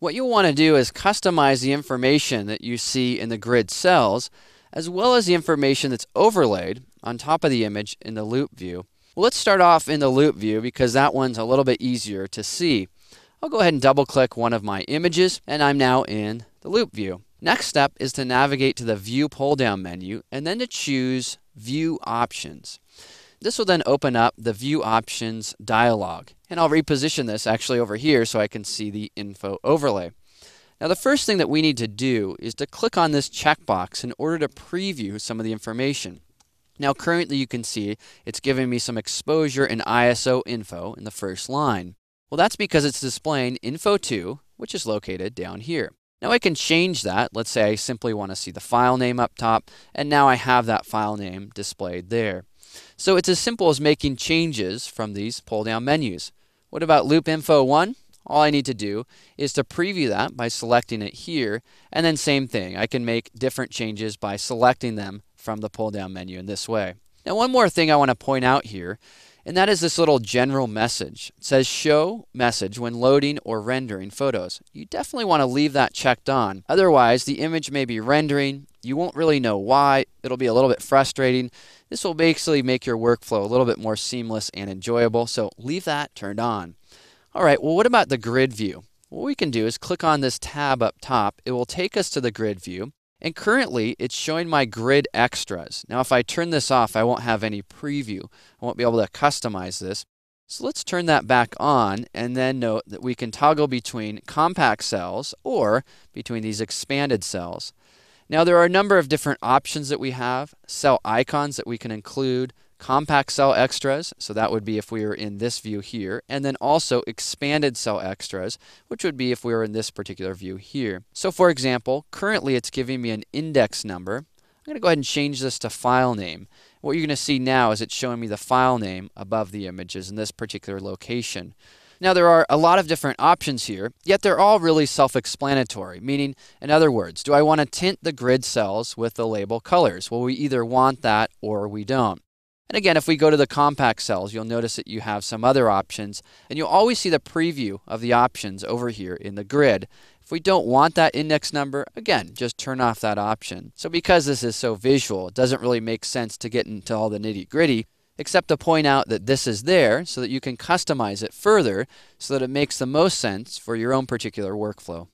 What you'll want to do is customize the information that you see in the grid cells, as well as the information that's overlaid on top of the image in the Loupe view. Well, let's start off in the Loupe view because that one's a little bit easier to see. I'll go ahead and double click one of my images and I'm now in the Loupe view. Next step is to navigate to the View pull-down menu and then to choose View Options. This will then open up the View Options dialog. And I'll reposition this actually over here so I can see the info overlay. Now the first thing that we need to do is to click on this checkbox in order to preview some of the information. Now currently you can see it's giving me some exposure and ISO info in the first line. Well, that's because it's displaying info 2, which is located down here. Now I can change that. Let's say I simply want to see the file name up top, and now I have that file name displayed there. So it's as simple as making changes from these pull-down menus. What about Loupe Info 1? All I need to do is to preview that by selecting it here, and then same thing. I can make different changes by selecting them from the pull-down menu in this way. Now one more thing I want to point out here, and that is this little general message. It says show message when loading or rendering photos. You definitely want to leave that checked on. Otherwise, the image may be rendering. You won't really know why. It'll be a little bit frustrating. This will basically make your workflow a little bit more seamless and enjoyable, so leave that turned on. All right, well, what about the grid view? What we can do is click on this tab up top. It will take us to the grid view. And currently, it's showing my grid extras. Now, if I turn this off, I won't have any preview. I won't be able to customize this. So let's turn that back on and then note that we can toggle between compact cells or between these expanded cells. Now, there are a number of different options that we have. Cell icons that we can include, compact cell extras, so that would be if we were in this view here, and then also expanded cell extras, which would be if we were in this particular view here. So for example, currently it's giving me an index number. I'm going to go ahead and change this to file name. What you're going to see now is it's showing me the file name above the images in this particular location. Now there are a lot of different options here, yet they're all really self-explanatory, meaning, in other words, do I want to tint the grid cells with the label colors? Well, we either want that or we don't. And again, if we go to the compact cells, you'll notice that you have some other options, and you'll always see the preview of the options over here in the grid. If we don't want that index number, again, just turn off that option. So because this is so visual, it doesn't really make sense to get into all the nitty-gritty, except to point out that this is there so that you can customize it further so that it makes the most sense for your own particular workflow.